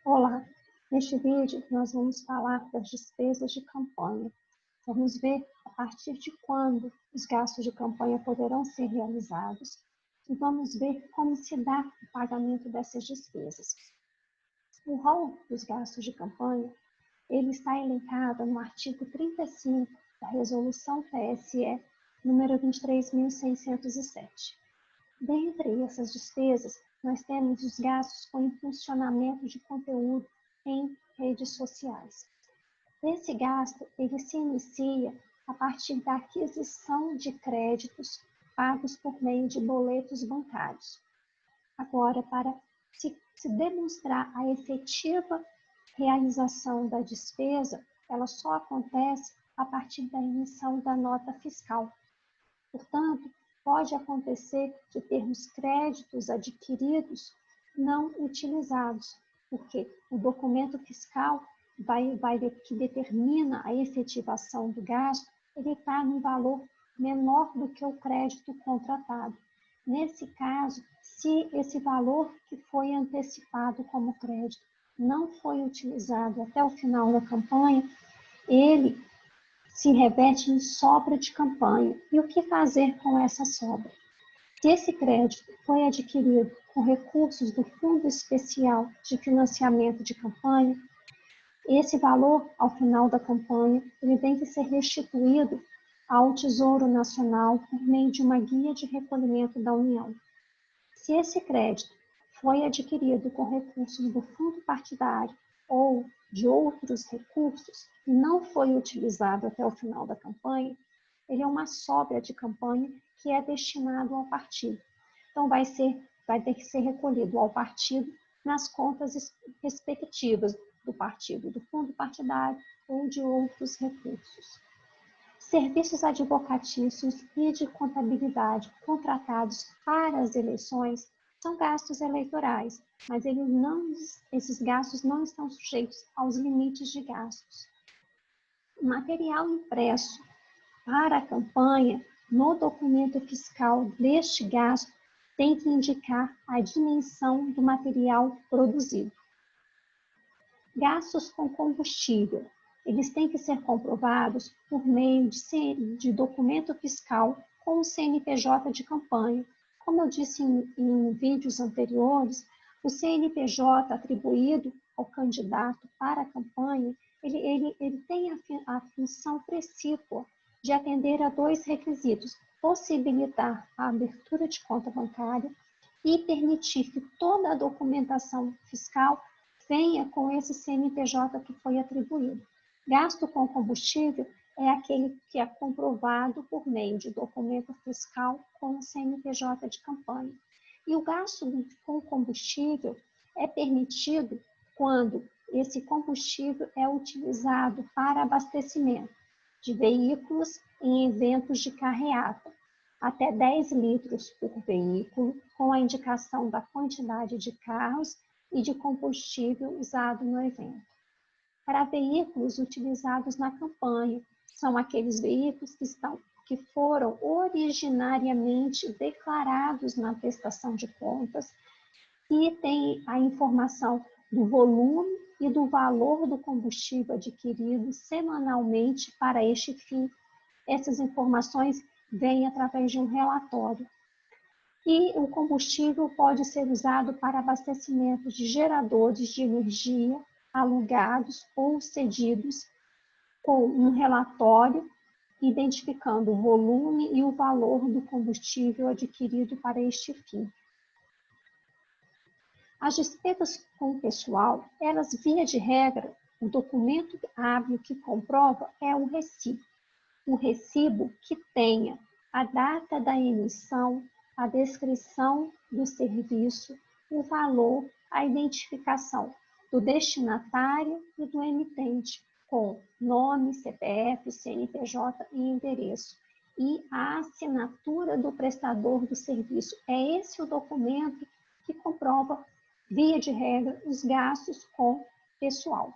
Olá, neste vídeo nós vamos falar das despesas de campanha. Vamos ver a partir de quando os gastos de campanha poderão ser realizados e vamos ver como se dá o pagamento dessas despesas. O rol dos gastos de campanha, ele está elencado no artigo 35 da Resolução TSE número 23.607. Dentre essas despesas, nós temos os gastos com impulsionamento de conteúdo em redes sociais. Esse gasto, ele se inicia a partir da aquisição de créditos pagos por meio de boletos bancários. Agora, para se demonstrar a efetiva realização da despesa, ela só acontece a partir da emissão da nota fiscal. Portanto, pode acontecer de termos créditos adquiridos não utilizados, porque o documento fiscal que determina a efetivação do gasto, ele está no valor menor do que o crédito contratado. Nesse caso, se esse valor que foi antecipado como crédito não foi utilizado até o final da campanha, ele se reverte em sobra de campanha. E o que fazer com essa sobra? Se esse crédito foi adquirido com recursos do Fundo Especial de Financiamento de Campanha, esse valor, ao final da campanha, ele tem que ser restituído ao Tesouro Nacional por meio de uma guia de recolhimento da União. Se esse crédito foi adquirido com recursos do fundo partidário ou de outros recursos e não foi utilizado até o final da campanha, ele é uma sobra de campanha que é destinado ao partido. Então, vai ter que ser recolhido ao partido nas contas respectivas do partido, do fundo partidário ou de outros recursos. Serviços advocatícios e de contabilidade contratados para as eleições são gastos eleitorais, mas esses gastos não estão sujeitos aos limites de gastos. O material impresso para a campanha, no documento fiscal deste gasto, tem que indicar a dimensão do material produzido. Gastos com combustível, eles têm que ser comprovados por meio de documento fiscal com o CNPJ de campanha. Como eu disse em vídeos anteriores, o CNPJ atribuído ao candidato para a campanha, ele tem a função precípua de atender a dois requisitos: possibilitar a abertura de conta bancária e permitir que toda a documentação fiscal venha com esse CNPJ que foi atribuído. Gasto com combustível é aquele que é comprovado por meio de documento fiscal com o CNPJ de campanha. E o gasto com combustível é permitido quando esse combustível é utilizado para abastecimento de veículos em eventos de carreata, até 10 litros por veículo, com a indicação da quantidade de carros e de combustível usado no evento. Para veículos utilizados na campanha, são aqueles veículos que foram originariamente declarados na prestação de contas e tem a informação do volume e do valor do combustível adquirido semanalmente para este fim. Essas informações vêm através de um relatório. E o combustível pode ser usado para abastecimento de geradores de energia alugados ou cedidos, com um relatório identificando o volume e o valor do combustível adquirido para este fim. As despesas com o pessoal, elas, via de regra, o documento hábil que comprova é o recibo. Um recibo que tenha a data da emissão, a descrição do serviço, o valor, a identificação do destinatário e do emitente, com nome, CPF, CNPJ e endereço, e a assinatura do prestador do serviço. É esse o documento que comprova, via de regra, os gastos com pessoal.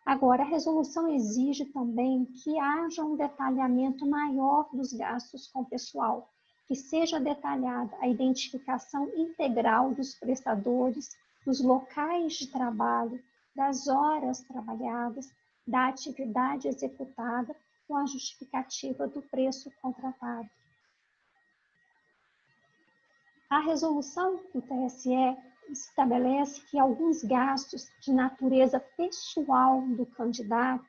Agora, a resolução exige também que haja um detalhamento maior dos gastos com pessoal, que seja detalhada a identificação integral dos prestadores, dos locais de trabalho, das horas trabalhadas, da atividade executada com a justificativa do preço contratado. A resolução do TSE estabelece que alguns gastos de natureza pessoal do candidato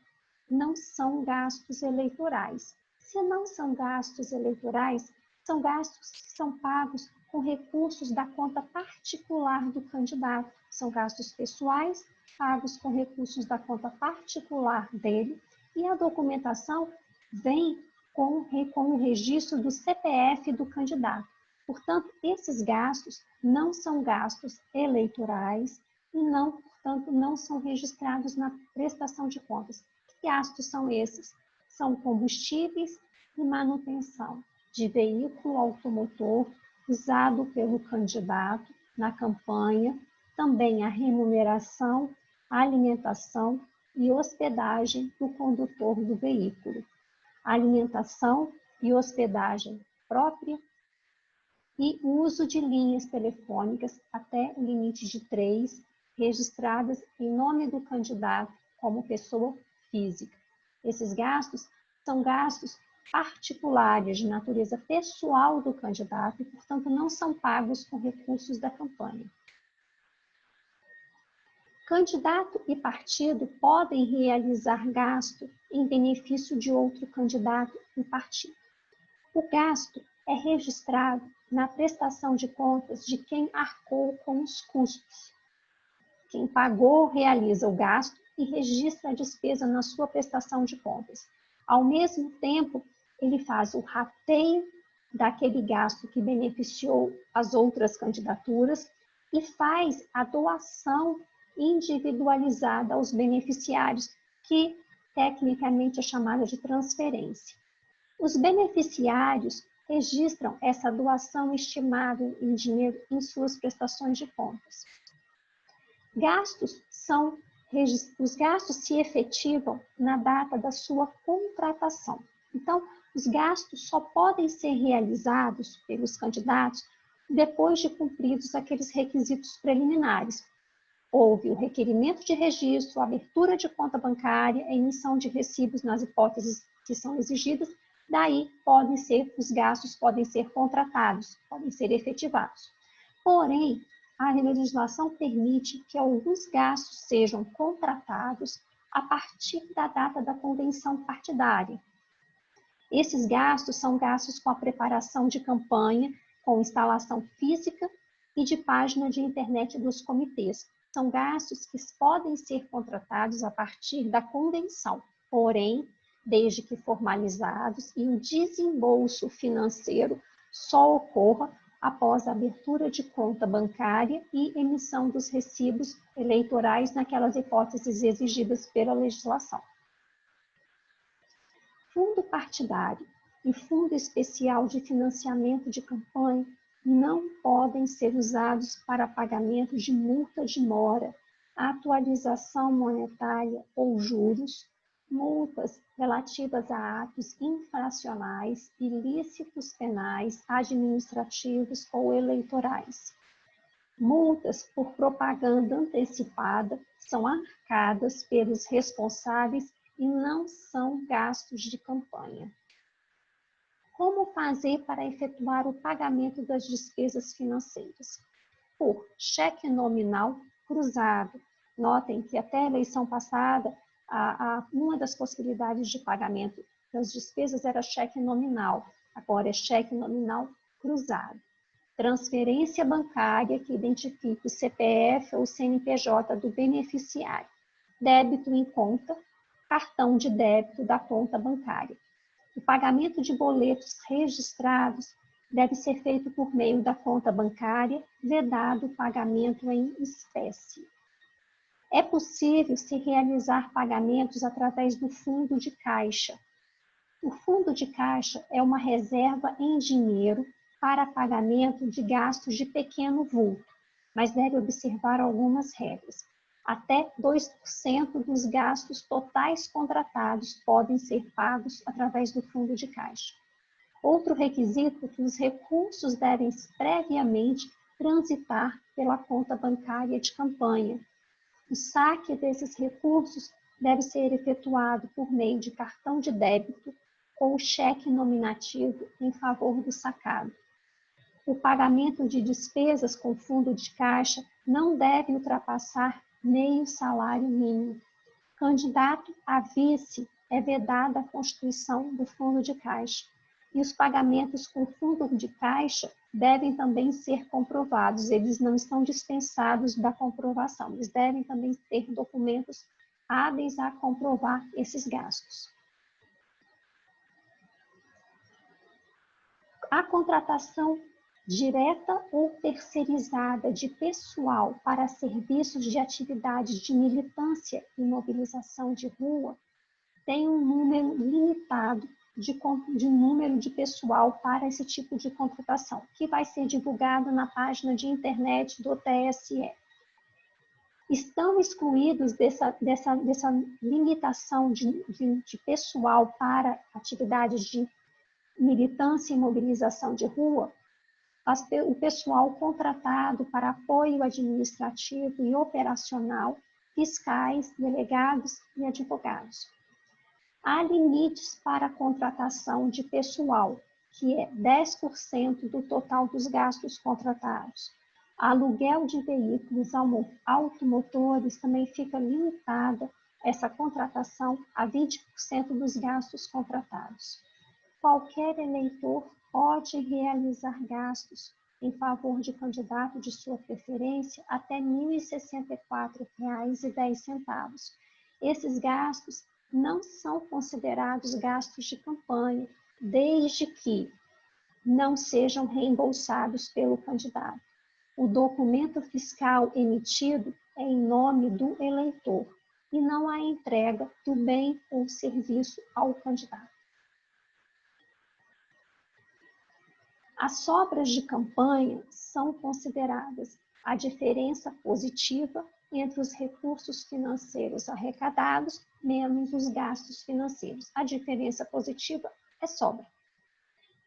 não são gastos eleitorais. Se não são gastos eleitorais, são gastos que são pagos com recursos da conta particular do candidato. São gastos pessoais pagos com recursos da conta particular dele e a documentação vem com o registro do CPF do candidato. Portanto, esses gastos não são gastos eleitorais e portanto, não são registrados na prestação de contas. Que gastos são esses? São combustíveis e manutenção de veículo automotor usado pelo candidato na campanha, também a remuneração, a alimentação e hospedagem do condutor do veículo. Alimentação e hospedagem própria e uso de linhas telefônicas até o limite de 3, registradas em nome do candidato como pessoa física. Esses gastos são gastos particulares de natureza pessoal do candidato e, portanto, não são pagos com recursos da campanha. Candidato e partido podem realizar gasto em benefício de outro candidato e partido. O gasto é registrado na prestação de contas de quem arcou com os custos. Quem pagou realiza o gasto e registra a despesa na sua prestação de contas. Ao mesmo tempo, ele faz o rateio daquele gasto que beneficiou as outras candidaturas e faz a doação individualizada aos beneficiários, que tecnicamente é chamada de transferência. Os beneficiários registram essa doação estimada em dinheiro em suas prestações de contas. Os gastos se efetivam na data da sua contratação. Então, os gastos só podem ser realizados pelos candidatos depois de cumpridos aqueles requisitos preliminares. Houve o requerimento de registro, a abertura de conta bancária, a emissão de recibos nas hipóteses que são exigidas. Daí, os gastos podem ser contratados, podem ser efetivados. Porém, a legislação permite que alguns gastos sejam contratados a partir da data da convenção partidária. Esses gastos são gastos com a preparação de campanha, com instalação física e de página de internet dos comitês. São gastos que podem ser contratados a partir da convenção, porém, desde que formalizados, e o desembolso financeiro só ocorra após a abertura de conta bancária e emissão dos recibos eleitorais naquelas hipóteses exigidas pela legislação. Fundo partidário e fundo especial de financiamento de campanha não podem ser usados para pagamento de multa de mora, atualização monetária ou juros, multas relativas a atos infracionais, ilícitos penais, administrativos ou eleitorais. Multas por propaganda antecipada são arcadas pelos responsáveis e não são gastos de campanha. Como fazer para efetuar o pagamento das despesas financeiras? Por cheque nominal cruzado. Notem que até a eleição passada, uma das possibilidades de pagamento das despesas era cheque nominal, agora é cheque nominal cruzado. Transferência bancária que identifique o CPF ou o CNPJ do beneficiário. Débito em conta, cartão de débito da conta bancária. O pagamento de boletos registrados deve ser feito por meio da conta bancária, vedado o pagamento em espécie. É possível se realizar pagamentos através do fundo de caixa. O fundo de caixa é uma reserva em dinheiro para pagamento de gastos de pequeno vulto, mas deve observar algumas regras. Até 2% dos gastos totais contratados podem ser pagos através do fundo de caixa. Outro requisito é que os recursos devem previamente transitar pela conta bancária de campanha. O saque desses recursos deve ser efetuado por meio de cartão de débito ou cheque nominativo em favor do sacado. O pagamento de despesas com fundo de caixa não deve ultrapassar meio salário mínimo. Candidato a vice é vedada a constituição do fundo de caixa. E os pagamentos com fundo de caixa devem também ser comprovados. Eles não estão dispensados da comprovação. Eles devem também ter documentos hábeis a comprovar esses gastos. A contratação direta ou terceirizada de pessoal para serviços de atividades de militância e mobilização de rua tem um número limitado de número de pessoal para esse tipo de contratação, que vai ser divulgado na página de internet do TSE. Estão excluídos dessa limitação de pessoal para atividades de militância e mobilização de rua, o pessoal contratado para apoio administrativo e operacional, fiscais, delegados e advogados. Há limites para a contratação de pessoal, que é 10% do total dos gastos contratados. Aluguel de veículos automotores também fica limitada essa contratação a 20% dos gastos contratados. Qualquer eleitor pode realizar gastos em favor de candidato de sua preferência até R$ 1.064,10. Esses gastos não são considerados gastos de campanha, desde que não sejam reembolsados pelo candidato. O documento fiscal emitido é em nome do eleitor e não há entrega do bem ou serviço ao candidato. As sobras de campanha são consideradas a diferença positiva entre os recursos financeiros arrecadados menos os gastos financeiros. A diferença positiva é sobra.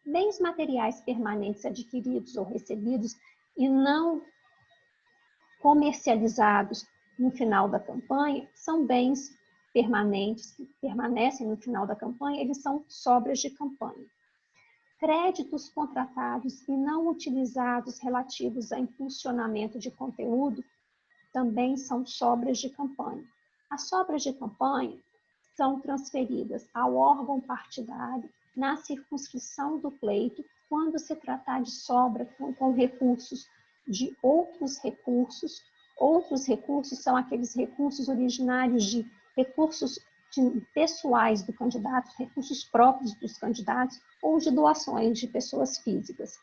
Bens materiais permanentes adquiridos ou recebidos e não comercializados no final da campanha são bens permanentes que permanecem no final da campanha, eles são sobras de campanha. Créditos contratados e não utilizados relativos a impulsionamento de conteúdo também são sobras de campanha. As sobras de campanha são transferidas ao órgão partidário na circunscrição do pleito quando se tratar de sobra com recursos de outros recursos. Outros recursos são aqueles recursos originários de recursos pessoais do candidato, recursos próprios dos candidatos ou de doações de pessoas físicas.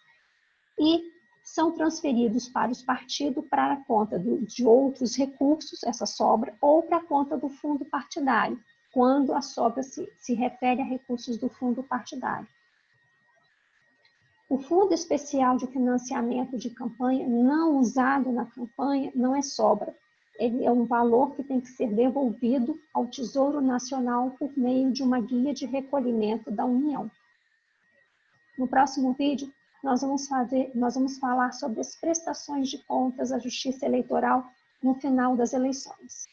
E são transferidos para os partidos para a conta de outros recursos, essa sobra, ou para a conta do fundo partidário, quando a sobra se refere a recursos do fundo partidário. O Fundo Especial de Financiamento de Campanha não usado na campanha não é sobra. Ele é um valor que tem que ser devolvido ao Tesouro Nacional por meio de uma guia de recolhimento da União. No próximo vídeo, nós vamos falar sobre as prestações de contas à Justiça Eleitoral no final das eleições.